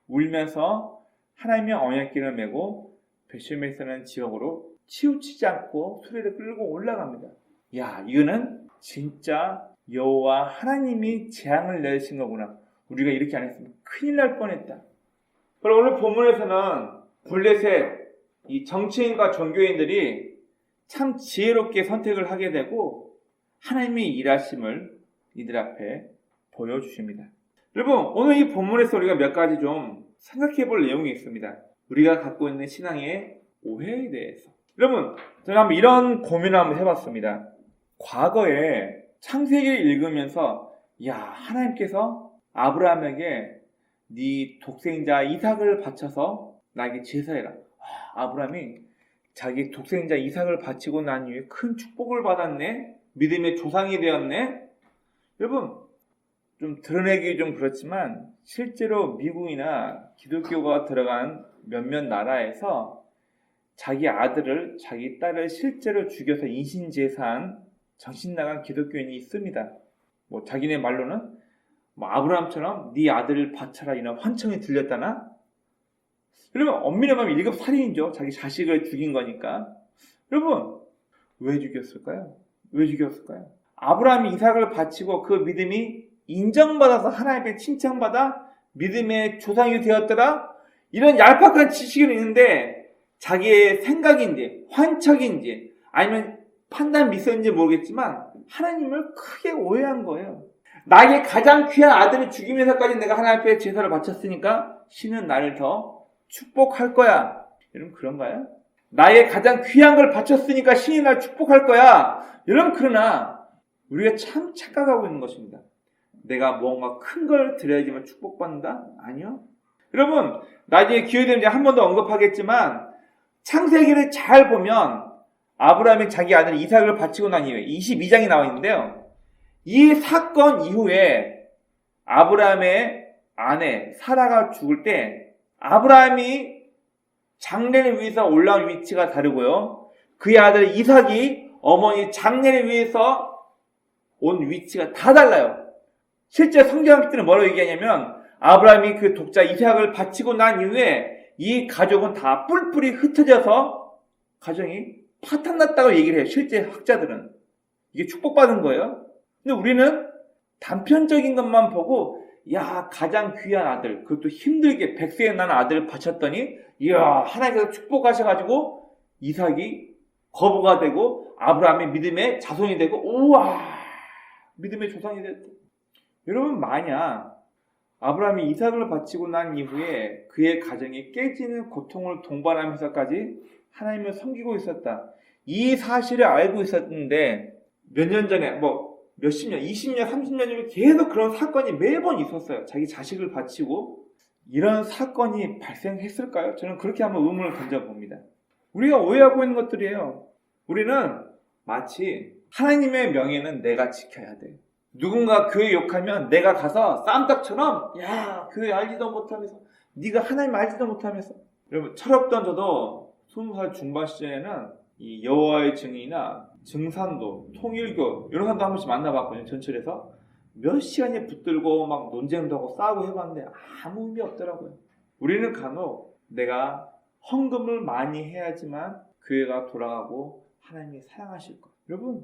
A: 울면서 하나님의 언약궤를 메고 베실메스라는 지역으로 치우치지 않고 수레를 끌고 올라갑니다. 이거는 진짜 여호와 하나님이 재앙을 내리신 거구나. 우리가 이렇게 안 했으면 큰일 날 뻔했다. 그리고 오늘 본문에서는 블레셋 이 정치인과 종교인들이 참 지혜롭게 선택을 하게 되고 하나님의 일하심을 이들 앞에 보여주십니다. 여러분, 오늘 이 본문에서 우리가 몇 가지 좀 생각해 볼 내용이 있습니다. 우리가 갖고 있는 신앙의 오해에 대해서. 여러분, 저는 한번 이런 고민을 한번 해봤습니다. 과거에 창세기를 읽으면서 하나님께서 아브라함에게 네 독생자 이삭을 바쳐서 나에게 제사해라. 아브라함이 자기 독생자 이삭을 바치고 난 이후에 큰 축복을 받았네. 믿음의 조상이 되었네. 여러분, 좀 드러내기 좀 그렇지만 실제로 미국이나 기독교가 들어간 몇몇 나라에서 자기 아들을, 자기 딸을 실제로 죽여서 인신제사한 정신나간 기독교인이 있습니다. 자기네 말로는 아브라함처럼 네 아들을 바쳐라 이런 환청이 들렸다나? 여러분, 엄밀히 말하면 1급 살인이죠. 자기 자식을 죽인 거니까. 여러분, 왜 죽였을까요? 왜 죽였을까요? 아브라함이 이삭을 바치고 그 믿음이 인정받아서 하나님께 칭찬받아 믿음의 조상이 되었더라? 이런 얄팍한 지식은 있는데 자기의 생각인지 환척인지 아니면 판단 미스인지 모르겠지만 하나님을 크게 오해한 거예요. 나에게 가장 귀한 아들을 죽이면서까지 내가 하나님 앞에 제사를 바쳤으니까 신은 나를 더 축복할 거야. 여러분, 그런가요? 나의 가장 귀한 걸 바쳤으니까 신이 나를 축복할 거야. 여러분, 그러나 우리가 참 착각하고 있는 것입니다. 내가 뭔가 큰 걸 드려야지만 축복받는다? 아니요. 여러분, 나중에 기회되면 한 번 더 언급하겠지만 창세기를 잘 보면 아브라함이 자기 아들 이삭을 바치고 난 이후에 22장이 나와 있는데요. 이 사건 이후에 아브라함의 아내 사라가 죽을 때 아브라함이 장례를 위해서 올라온 위치가 다르고요. 그의 아들 이삭이 어머니 장례를 위해서 온 위치가 다 달라요. 실제 성경학들은 뭐라고 얘기하냐면 아브라함이 그 독자 이삭을 바치고 난 이후에 이 가족은 다 뿔뿔이 흩어져서 가정이 파탄났다고 얘기를 해요. 실제 학자들은. 이게 축복받은 거예요. 근데 우리는 단편적인 것만 보고 야, 가장 귀한 아들, 그것도 힘들게 백세에 난 아들을 바쳤더니, 이야, 하나님께서 축복하셔가지고 이삭이 거부가 되고 아브라함의 믿음의 자손이 되고, 우와, 믿음의 조상이 됐다. 여러분, 만약 아브라함이 이삭을 바치고 난 이후에 그의 가정이 깨지는 고통을 동반하면서까지 하나님을 섬기고 있었다. 이 사실을 알고 있었는데 몇 년 전에 몇십 년, 20년, 30년 전에 계속 그런 사건이 매번 있었어요. 자기 자식을 바치고 이런 사건이 발생했을까요? 저는 그렇게 한번 의문을 던져봅니다. 우리가 오해하고 있는 것들이에요. 우리는 마치 하나님의 명예는 내가 지켜야 돼. 누군가 교회 욕하면 내가 가서 쌈딱처럼 야, 교회 알지도 못하면서 네가 하나님 알지도 못하면서. 여러분, 철없던 저도 20살 중반 시절에는 이 여호와의 증인이나 증산도, 통일교 이런 사람도 한 번씩 만나봤거든요. 전철에서 몇 시간이 붙들고 막 논쟁도 하고 싸우고 해봤는데 아무 의미 없더라고요. 우리는 간혹 내가 헌금을 많이 해야지만 교회가 돌아가고 하나님이 사랑하실 것. 여러분,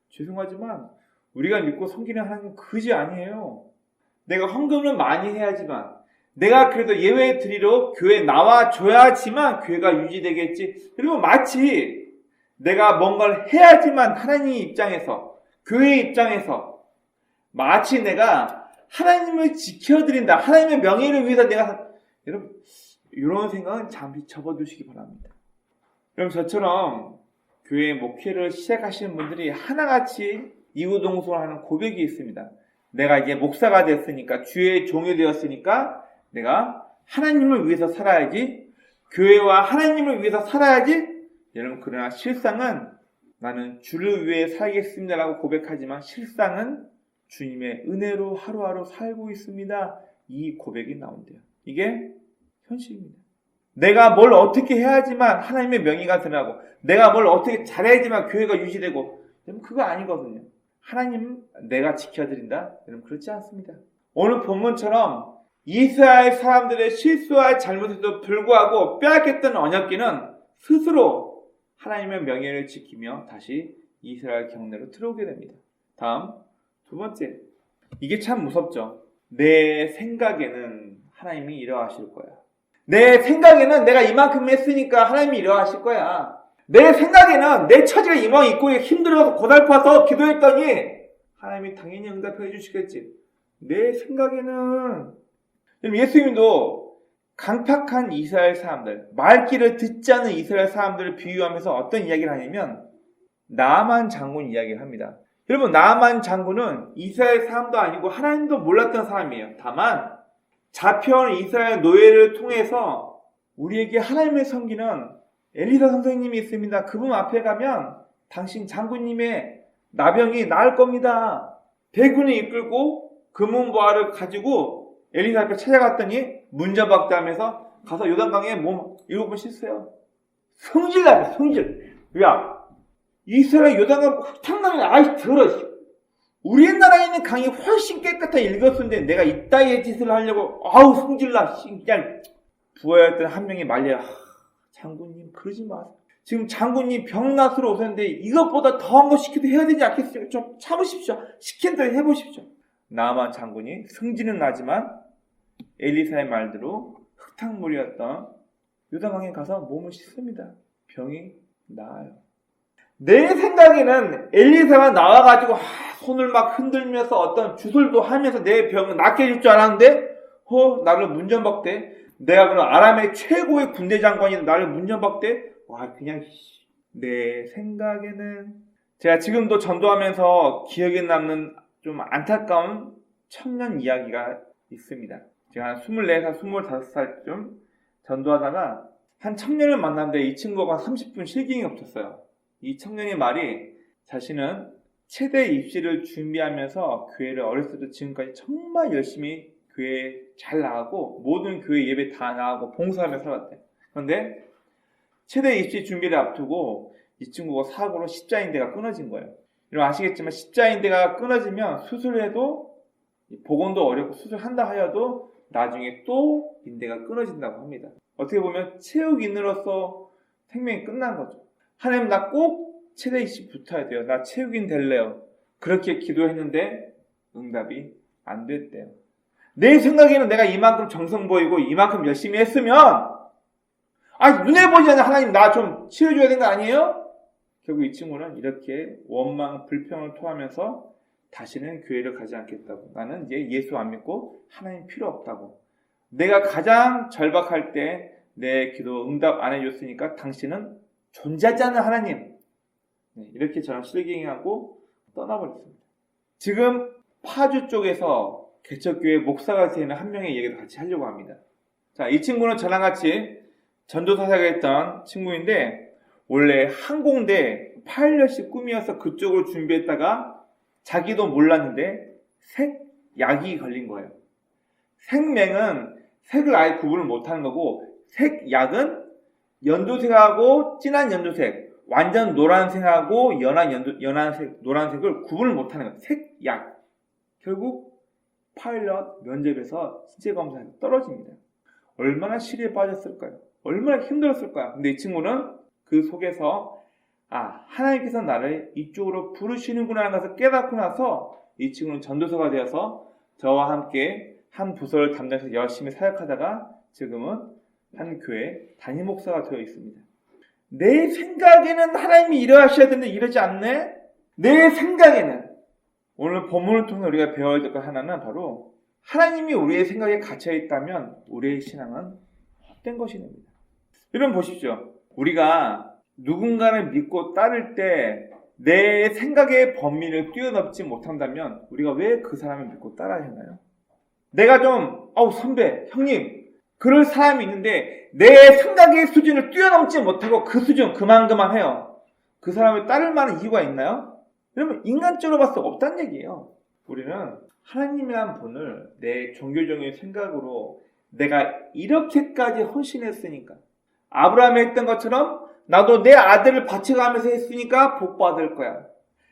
A: 죄송하지만 우리가 믿고 섬기는 하나님은 그지 아니에요. 내가 헌금을 많이 해야지만, 내가 그래도 예외 드리러 교회에 나와줘야지만 교회가 유지되겠지. 그리고 마치 내가 뭔가를 해야지만 하나님 입장에서, 교회 입장에서 마치 내가 하나님을 지켜드린다, 하나님의 명예를 위해서 내가, 여러분, 이런 생각은 잠시 접어두시기 바랍니다. 그럼 저처럼 교회 목회를 시작하시는 분들이 하나같이 이구동성하는 고백이 있습니다. 내가 이제 목사가 됐으니까, 주의 종이 되었으니까 내가 하나님을 위해서 살아야지, 교회와 하나님을 위해서 살아야지. 여러분, 그러나 실상은 나는 주를 위해 살겠습니다라고 고백하지만 실상은 주님의 은혜로 하루하루 살고 있습니다. 이 고백이 나온대요. 이게 현실입니다. 내가 뭘 어떻게 해야지만 하나님의 명예가 드러나고, 내가 뭘 어떻게 잘해야지만 교회가 유지되고, 여러분, 그거 아니거든요. 하나님 내가 지켜드린다? 여러분, 그렇지 않습니다. 오늘 본문처럼 이스라엘 사람들의 실수와 잘못에도 불구하고 빼앗겼던 언약궤는 스스로 하나님의 명예를 지키며 다시 이스라엘 경내로 들어오게 됩니다. 다음, 두 번째. 이게 참 무섭죠. 내 생각에는 하나님이 이러하실 거야. 내 생각에는 내가 이만큼 했으니까 하나님이 이러하실 거야. 내 생각에는 내 처지가 이왕 있고 힘들어서 고달파서 기도했더니 하나님이 당연히 응답해 주시겠지. 내 생각에는. 예수님도 강팍한 이스라엘 사람들, 말귀를 듣지 않는 이스라엘 사람들을 비유하면서 어떤 이야기를 하냐면 나아만 장군 이야기를 합니다. 여러분, 나아만 장군은 이스라엘 사람도 아니고 하나님도 몰랐던 사람이에요. 다만 잡혀온 이스라엘 노예를 통해서 우리에게 하나님을 섬기는 엘리사 선생님이 있습니다. 그분 앞에 가면 당신 장군님의 나병이 나을 겁니다. 대군을 이끌고 금은보화를 가지고 엘리사 앞에 찾아갔더니 문전박대하면서 가서 요단강에 몸 7번 씻어요. 성질나요, 성질. 야, 이스라엘 요단강 흙탕강에 아이 더러. 우리나라에 있는 강이 훨씬 깨끗하게 읽었는데 내가 이따위의 짓을 하려고 아우 성질나. 그냥 부하였던 한 명이 말려요. 장군님 그러지 마세요. 지금 장군님 병낫으로 오셨는데 이것보다 더한 거 시켜도 해야 되지 않겠습니까? 좀 참으십시오. 시킨 대로 해보십시오. 나아만 장군이 승진은 나지만 엘리사의 말대로 흙탕물이었던 요단강에 가서 몸을 씻습니다. 병이 나아요. 내 생각에는 엘리사가 나와가지고 손을 막 흔들면서 어떤 주술도 하면서 내 병을 낫게 해줄 줄 알았는데 나를 문전박대. 내가 그럼 아람의 최고의 군대 장관이 나를 문전박대. 와, 그냥 내 생각에는. 제가 지금도 전도하면서 기억에 남는 좀 안타까운 청년 이야기가 있습니다. 제가 한 24살, 25살쯤 전도하다가 한 청년을 만났는데 이 친구가 30분 실경이 없었어요. 이 청년의 말이 자신은 체대 입시를 준비하면서 교회를 어렸을 때부터 지금까지 정말 열심히 교회에 잘 나가고 모든 교회 예배 다 나가고 봉사하며 살았대. 그런데 체대 입시 준비를 앞두고 이 친구가 사고로 십자인대가 끊어진 거예요. 여러분 아시겠지만 십자인대가 끊어지면 수술을 해도 복원도 어렵고 수술한다 하여도 나중에 또 인대가 끊어진다고 합니다. 어떻게 보면 체육인으로서 생명이 끝난 거죠. 하나님 나 꼭 체대 입시 붙어야 돼요. 나 체육인 될래요. 그렇게 기도했는데 응답이 안 됐대요. 내 생각에는 내가 이만큼 정성 보이고 이만큼 열심히 했으면 눈에 보이지 않는 하나님 나 좀 치워줘야 되는 거 아니에요? 결국 이 친구는 이렇게 원망, 불평을 토하면서 다시는 교회를 가지 않겠다고. 나는 이제 예수 안 믿고 하나님 필요 없다고. 내가 가장 절박할 때 내 기도 응답 안 해줬으니까 당신은 존재하지 않는 하나님. 이렇게 저는 실갱이하고 떠나버렸습니다. 지금 파주 쪽에서 개척교회 목사가 되는 한 명의 얘기도 같이 하려고 합니다. 자, 이 친구는 저랑 같이 전도사역을 했던 친구인데 원래 항공대 파일럿이 꿈이어서 그쪽으로 준비했다가 자기도 몰랐는데 색약이 걸린 거예요. 색맹은 색을 아예 구분을 못하는 거고 색약은 연두색하고 진한 연두색, 완전 노란색하고 연한색, 노란색을 구분을 못하는 거예요. 색약. 결국 파일럿 면접에서 신체 검사에서 떨어집니다. 얼마나 시리에 빠졌을까요? 얼마나 힘들었을까요? 근데 이 친구는 그 속에서 하나님께서 나를 이쪽으로 부르시는구나 하는 것을 깨닫고 나서 이 친구는 전도사가 되어서 저와 함께 한 부서를 담당해서 열심히 사역하다가 지금은 한 교회 담임 목사가 되어 있습니다. 내 생각에는 하나님이 일하셔야 되는데 이러지 않네? 내 생각에는 오늘 본문을 통해 우리가 배워야 될 것 하나는 바로 하나님이 우리의 생각에 갇혀 있다면 우리의 신앙은 헛된 것이 됩니다. 여러분 보십시오. 우리가 누군가를 믿고 따를 때 내 생각의 범위를 뛰어넘지 못한다면 우리가 왜 그 사람을 믿고 따라야 하나요? 내가 좀 선배, 형님 그럴 사람이 있는데 내 생각의 수준을 뛰어넘지 못하고 그 수준 그만 해요. 그 사람을 따를 만한 이유가 있나요? 여러분 인간적으로 봤을 때 없다는 얘기예요. 우리는 하나님이란 분을 내 종교적인 생각으로 내가 이렇게까지 헌신했으니까 아브라함이 했던 것처럼 나도 내 아들을 바쳐가면서 했으니까 복 받을 거야.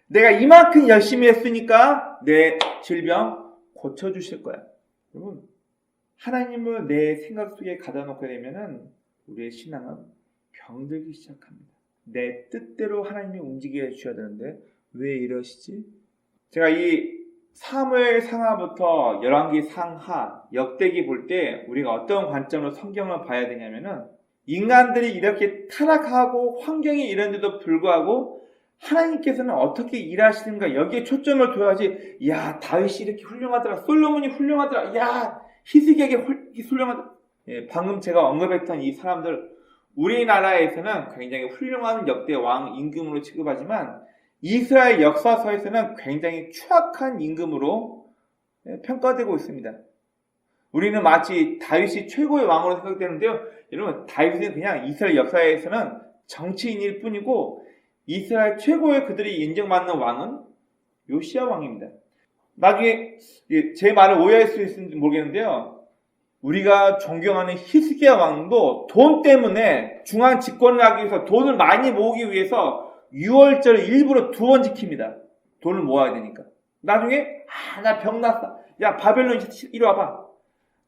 A: 내가 이만큼 열심히 했으니까 내 질병 고쳐주실 거야. 여러분 하나님을 내 생각 속에 가다 놓게 되면은 우리의 신앙은 병들기 시작합니다. 내 뜻대로 하나님이 움직여 주셔야 되는데 왜 이러시지? 제가 이 사무엘 상하부터 열왕기 상하, 역대기 볼 때 우리가 어떤 관점으로 성경을 봐야 되냐면은 인간들이 이렇게 타락하고 환경이 이런데도 불구하고 하나님께서는 어떻게 일하시는가 여기에 초점을 둬야지. 야 다윗이 이렇게 훌륭하더라. 솔로몬이 훌륭하더라. 야 히스기야가 훌륭하더라. 방금 제가 언급했던 이 사람들 우리나라에서는 굉장히 훌륭한 역대 왕 임금으로 취급하지만 이스라엘 역사서에서는 굉장히 추악한 임금으로 평가되고 있습니다. 우리는 마치 다윗이 최고의 왕으로 생각되는데요. 여러분 다윗은 그냥 이스라엘 역사에서는 정치인일 뿐이고 이스라엘 최고의 그들이 인정받는 왕은 요시야 왕입니다. 나중에 제 말을 오해할 수 있을지 모르겠는데요. 우리가 존경하는 히스기야 왕도 돈 때문에 중앙 집권을 하기 위해서 돈을 많이 모으기 위해서 6월절을 일부러 2번 지킵니다. 돈을 모아야 되니까. 나중에 나 병 났어. 야 바벨론 이리 와봐.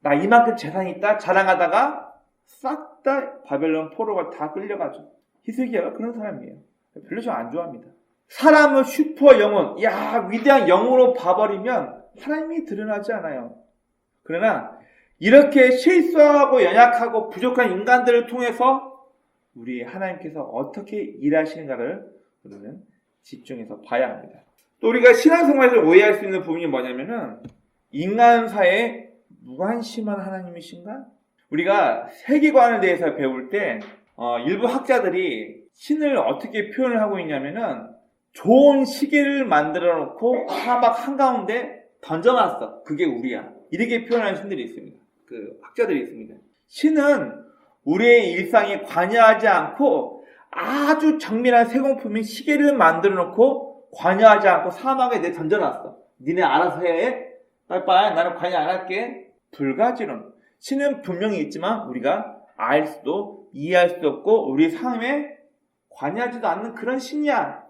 A: 나 이만큼 재산이 있다 자랑하다가 싹 다 바벨론 포로가 다 끌려가죠. 히스기야가 그런 사람이에요. 별로 좀 안 좋아합니다. 사람을 슈퍼 영혼, 위대한 영으로 봐버리면 하나님이 드러나지 않아요. 그러나 이렇게 실수하고 연약하고 부족한 인간들을 통해서 우리 하나님께서 어떻게 일하시는가를 우리는 집중해서 봐야 합니다. 또 우리가 신앙생활에서 오해할 수 있는 부분이 뭐냐면은 인간사에 무관심한 하나님이신가? 우리가 세계관에 대해서 배울 때 일부 학자들이 신을 어떻게 표현을 하고 있냐면은 좋은 시계를 만들어 놓고 사막 한가운데 던져놨어. 그게 우리야. 이렇게 표현하는 신들이 있습니다. 그 학자들이 있습니다. 신은 우리의 일상에 관여하지 않고 아주 정밀한 세공품인 시계를 만들어 놓고 관여하지 않고 사막에 내 던져놨어. 니네 알아서 해. 빨리빨리 나는 관여 안 할게. 불가지론. 신은 분명히 있지만 우리가 알 수도 이해할 수도 없고 우리 삶에 관여하지도 않는 그런 신이야.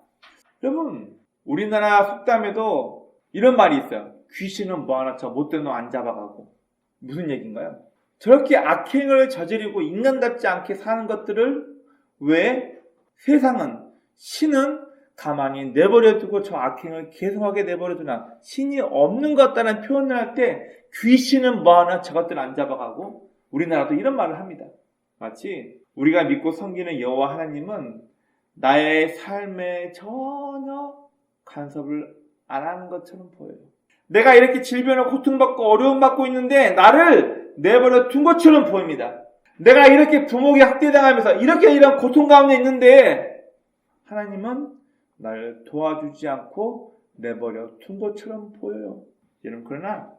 A: 여러분 우리나라 속담에도 이런 말이 있어요. 귀신은 뭐하나 저 못된 놈 안 잡아가고. 무슨 얘기인가요? 저렇게 악행을 저지르고 인간답지 않게 사는 것들을 왜 세상은 신은 가만히 내버려두고 저 악행을 계속하게 내버려두나 신이 없는 것 같다는 표현을 할 때 귀신은 뭐하나 저것들 안 잡아가고 우리나라도 이런 말을 합니다. 마치 우리가 믿고 섬기는 여호와 하나님은 나의 삶에 전혀 간섭을 안 하는 것처럼 보여요. 내가 이렇게 질병을 고통받고 어려움받고 있는데 나를 내버려 둔 것처럼 보입니다. 내가 이렇게 부모에게 학대당하면서 이렇게 이런 고통 가운데 있는데 하나님은 나를 도와주지 않고 내버려 둔 것처럼 보여요. 여러분, 그러나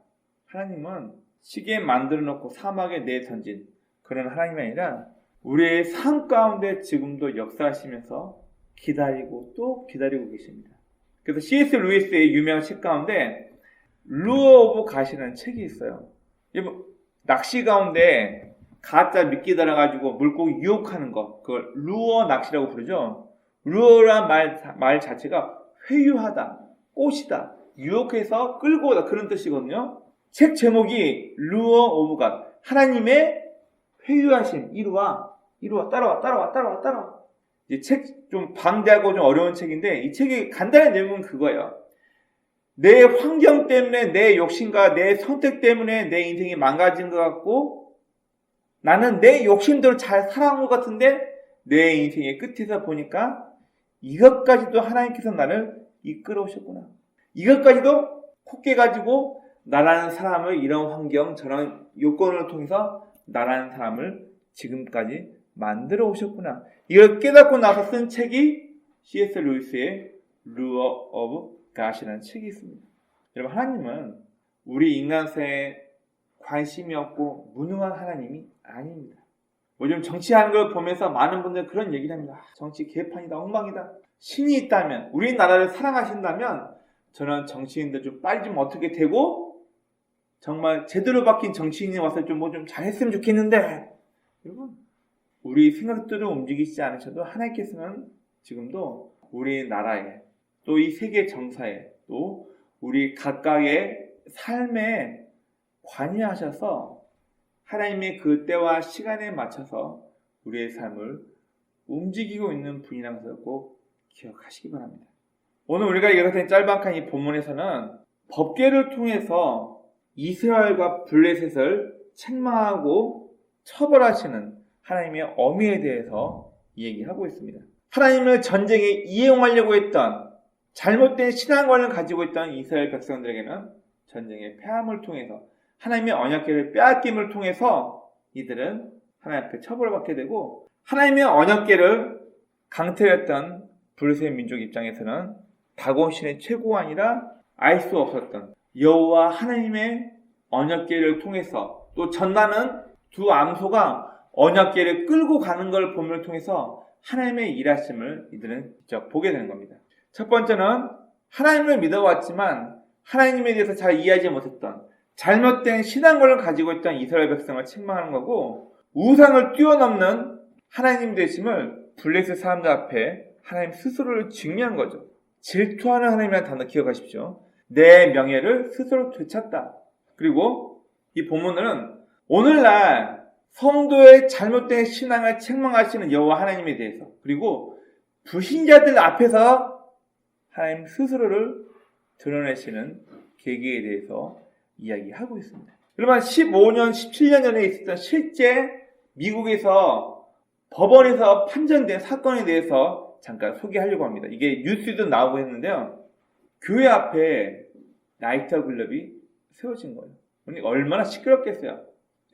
A: 하나님은 시계에 만들어 놓고 사막에 내던진 그런 하나님이 아니라 우리의 삶 가운데 지금도 역사하시면서 기다리고 또 기다리고 계십니다. 그래서 C.S. 루이스의 유명한 책 가운데 루어 오브 갓이라는 책이 있어요. 낚시 가운데 가짜 미끼 달아가지고 물고기 유혹하는 거, 그걸 루어 낚시라고 부르죠. 루어란 말 자체가 회유하다, 꼬시다, 유혹해서 끌고 오다 그런 뜻이거든요. 책 제목이 루어 오브 갓, 하나님의 회유하심. 이리와 따라와. 이 책 좀 방대하고 좀 어려운 책인데 이 책의 간단한 내용은 그거예요. 내 환경 때문에, 내 욕심과 내 선택 때문에 내 인생이 망가진 것 같고 나는 내 욕심대로 잘 살아온 것 같은데 내 인생의 끝에서 보니까 이것까지도 하나님께서 나를 이끌어 오셨구나. 이것까지도 콧게 가지고 나라는 사람을 이런 환경, 저런 요건을 통해서 나라는 사람을 지금까지 만들어 오셨구나. 이걸 깨닫고 나서 쓴 책이 C.S. 루이스의 루어 오브 갓이라는 책이 있습니다. 여러분, 하나님은 우리 인간사에 관심이 없고 무능한 하나님이 아닙니다. 요즘 정치하는 걸 보면서 많은 분들 그런 얘기를 합니다. 정치 개판이다, 엉망이다. 신이 있다면, 우리나라를 사랑하신다면 저는 정치인들 좀 빨리 좀 어떻게 되고 정말 제대로 박힌 정치인이 와서 좀 뭐 좀 잘했으면 좋겠는데, 여러분, 우리 생각대로 움직이지 않으셔도 하나님께서는 지금도 우리나라에 또 이 세계 정사에 또 우리 각각의 삶에 관여하셔서 하나님의 그 때와 시간에 맞춰서 우리의 삶을 움직이고 있는 분이라는 것을 꼭 기억하시기 바랍니다. 오늘 우리가 읽었던 짤막한 이 본문에서는 법궤를 통해서 이스라엘과 블레셋을 책망하고 처벌하시는 하나님의 어미에 대해서 얘기하고 있습니다. 하나님을 전쟁에 이용하려고 했던 잘못된 신앙관을 가지고 있던 이스라엘 백성들에게는 전쟁의 패함을 통해서 하나님의 언약궤를 빼앗김을 통해서 이들은 하나님 앞에 처벌받게 되고, 하나님의 언약궤를 강탈했던 블레셋 민족 입장에서는 다곤신의 최고가 아니라 알 수 없었던 여호와 하나님의 언약궤를 통해서 또 전나는 두 암소가 언약궤를 끌고 가는 걸 본문을 통해서 하나님의 일하심을 이들은 직접 보게 되는 겁니다. 첫 번째는 하나님을 믿어왔지만 하나님에 대해서 잘 이해하지 못했던 잘못된 신앙관을 가지고 있던 이스라엘 백성을 책망하는 거고, 우상을 뛰어넘는 하나님 되심을 블레셋 사람들 앞에 하나님 스스로를 증명한 거죠. 질투하는 하나님이라는 단어 기억하십시오. 내 명예를 스스로 되찾다. 그리고 이 본문은 오늘날 성도의 잘못된 신앙을 책망하시는 여호와 하나님에 대해서, 그리고 불신자들 앞에서 하나님 스스로를 드러내시는 계기에 대해서 이야기하고 있습니다. 여러분, 15년, 17년 전에 있었던 실제 미국에서 법원에서 판정된 사건에 대해서 잠깐 소개하려고 합니다. 이게 뉴스도 나오고 했는데요. 교회 앞에 나이트클럽이 세워진 거예요. 얼마나 시끄럽겠어요.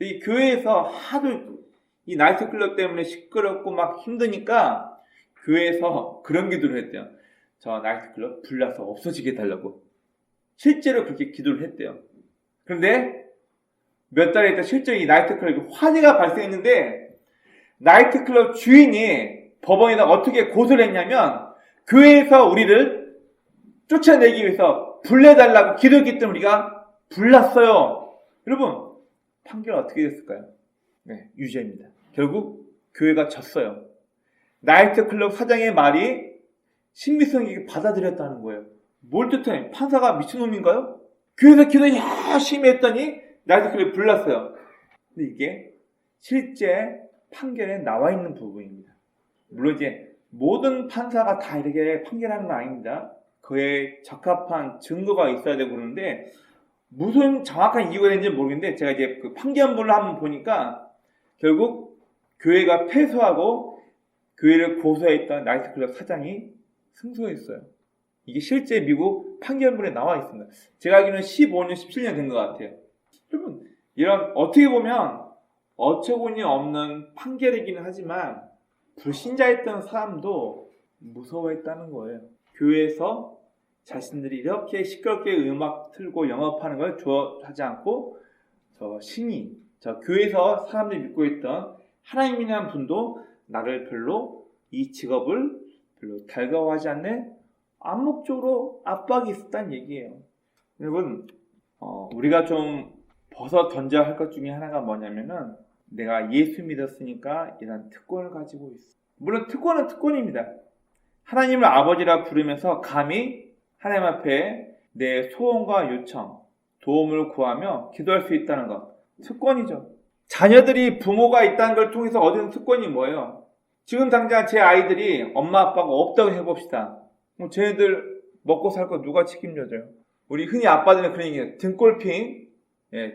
A: 이 교회에서 하도 이 나이트클럽 때문에 시끄럽고 막 힘드니까 교회에서 그런 기도를 했대요. 저 나이트클럽 불나서 없어지게 해달라고. 실제로 그렇게 기도를 했대요. 그런데 몇 달에 있다 실제 이 나이트클럽이 화재가 발생했는데, 나이트클럽 주인이 법원에다 어떻게 고소를 했냐면, 교회에서 우리를 쫓아내기 위해서 불내달라고 기도했기 때문에 우리가 불났어요. 여러분, 판결은 어떻게 됐을까요? 네, 유죄입니다. 결국 교회가 졌어요. 나이트클럽 사장의 말이 신빙성 있게 받아들였다는 거예요. 뭘 뜻하니? 판사가 미친놈인가요? 교회에서 기도 열심히 했더니 나이트클럽이 불났어요. 근데 이게 실제 판결에 나와 있는 부분입니다. 물론 이제 모든 판사가 다 이렇게 판결하는 건 아닙니다. 그에 적합한 증거가 있어야 되고 그러는데 무슨 정확한 이유가 있는지 모르겠는데 제가 이제 그 판결문을 한번 보니까 결국 교회가 패소하고 교회를 고소했던 나이트클럽 사장이 승소했어요. 이게 실제 미국 판결문에 나와 있습니다. 제가 알기로는 15년, 17년 된 것 같아요. 여러분, 이런 어떻게 보면 어처구니 없는 판결이기는 하지만 불신자였던 사람도 무서워했다는 거예요. 교회에서 자신들이 이렇게 시끄럽게 음악 틀고 영업하는 걸 좋아하지 않고 저 교회에서 사람들이 믿고 있던 하나님이라는 분도 나를 별로 이 직업을 별로 달가워하지 않네? 암묵적으로 압박이 있었다는 얘기예요. 여러분, 우리가 좀 벗어 던져야 할 것 중에 하나가 뭐냐면은 내가 예수 믿었으니까 이런 특권을 가지고 있어. 물론 특권은 특권입니다. 하나님을 아버지라 부르면서 감히 하나님 앞에 내 소원과 요청, 도움을 구하며 기도할 수 있다는 것. 특권이죠. 자녀들이 부모가 있다는 걸 통해서 얻은 특권이 뭐예요? 지금 당장 제 아이들이 엄마 아빠가 없다고 해봅시다. 쟤네들 먹고 살 거 누가 책임져줘요? 우리 흔히 아빠들은 그런 얘기해요. 등골핑,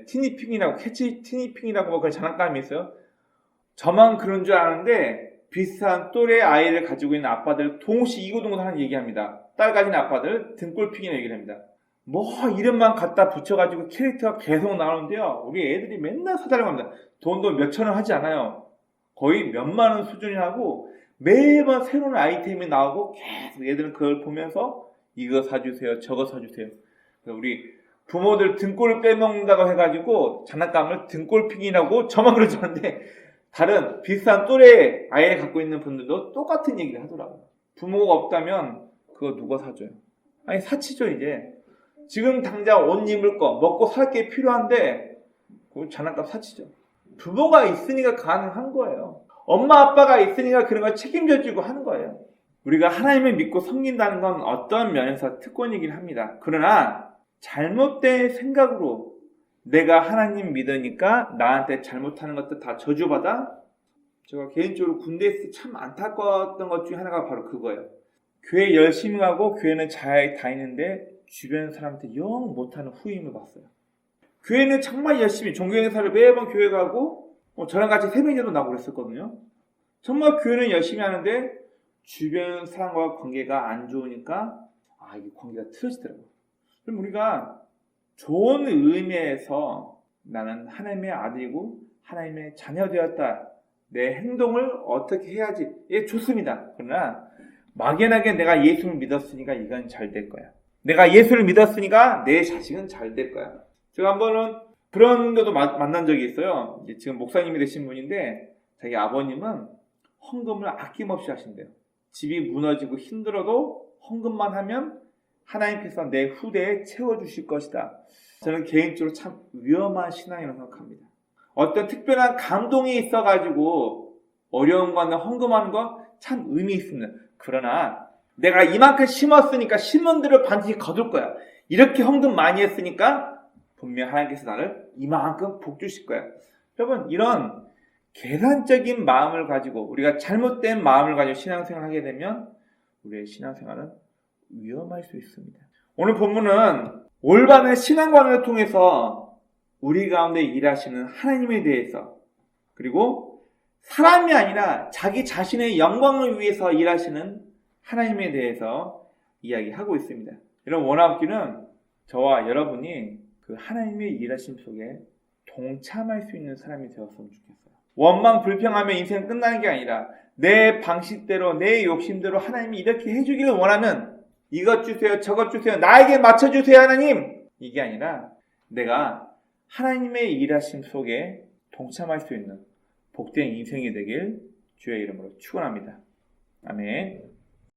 A: 티니핑이라고, 캐치 티니핑이라고 그런 장난감이 있어요. 저만 그런 줄 아는데 비슷한 또래 아이를 가지고 있는 아빠들 동시 이구동성 하는 얘기합니다. 딸 가진 아빠들 등골핑이라고 얘기를 합니다. 뭐 이름만 갖다 붙여가지고 캐릭터가 계속 나오는데요. 우리 애들이 맨날 사달라고 합니다. 돈도 몇천 원 하지 않아요. 거의 몇만 원 수준이 하고 매번 새로운 아이템이 나오고 계속 얘들은 그걸 보면서 이거 사주세요, 저거 사주세요. 우리 부모들 등골을 빼먹는다고 해가지고 장난감을 등골핑이라고 저만 그러지 않는데 다른 비슷한 또래 아이를 갖고 있는 분들도 똑같은 얘기를 하더라고요. 부모가 없다면 그거 누가 사줘요? 아니 사치죠 이제. 지금 당장 옷 입을 거 먹고 살 게 필요한데 그 장난감 사치죠. 부모가 있으니까 가능한 거예요. 엄마 아빠가 있으니까 그런 걸 책임져주고 하는 거예요. 우리가 하나님을 믿고 섬긴다는 건 어떤 면에서 특권이긴 합니다. 그러나 잘못된 생각으로 내가 하나님 믿으니까 나한테 잘못하는 것도 다 저주받아? 제가 개인적으로 군대에서 참 안타까웠던 것 중에 하나가 바로 그거예요. 교회 열심히 가고 교회는 잘 다니는데 주변 사람한테 영 못하는 후임을 봤어요. 교회는 정말 열심히 종교행사를 매번 교회 가고 저랑 같이 새벽에도 나고 그랬었거든요. 정말 교회는 열심히 하는데 주변 사람과 관계가 안 좋으니까 이게 관계가 틀어지더라고요. 그럼 우리가 좋은 의미에서 나는 하나님의 아들이고 하나님의 자녀 되었다. 내 행동을 어떻게 해야지. 예, 좋습니다. 그러나 막연하게 내가 예수를 믿었으니까 이건 잘 될 거야. 내가 예수를 믿었으니까 내 자식은 잘 될 거야. 제가 한 번은 그런 것도 만난 적이 있어요. 지금 목사님이 되신 분인데 자기 아버님은 헌금을 아낌없이 하신대요. 집이 무너지고 힘들어도 헌금만 하면 하나님께서 내 후대에 채워주실 것이다. 저는 개인적으로 참 위험한 신앙이라고 생각합니다. 어떤 특별한 감동이 있어가지고 어려운 거나 헌금하는 건 참 의미 있습니다. 그러나 내가 이만큼 심었으니까 심은 대로 반드시 거둘 거야. 이렇게 헌금 많이 했으니까 분명 하나님께서 나를 이만큼 복 주실 거야. 여러분 이런 계산적인 마음을 가지고 우리가 잘못된 마음을 가지고 신앙생활을 하게 되면 우리의 신앙생활은 위험할 수 있습니다. 오늘 본문은 올바른 신앙관을 통해서 우리 가운데 일하시는 하나님에 대해서 그리고 사람이 아니라 자기 자신의 영광을 위해서 일하시는 하나님에 대해서 이야기하고 있습니다. 이런 원하옵기는 저와 여러분이 그 하나님의 일하심 속에 동참할 수 있는 사람이 되었으면 좋겠어요. 원망 불평하며 인생 끝나는 게 아니라 내 방식대로 내 욕심대로 하나님이 이렇게 해주기를 원하는 이것 주세요 저것 주세요 나에게 맞춰주세요 하나님 이게 아니라 내가 하나님의 일하심 속에 동참할 수 있는 복된 인생이 되길 주의 이름으로 축원합니다. 아멘.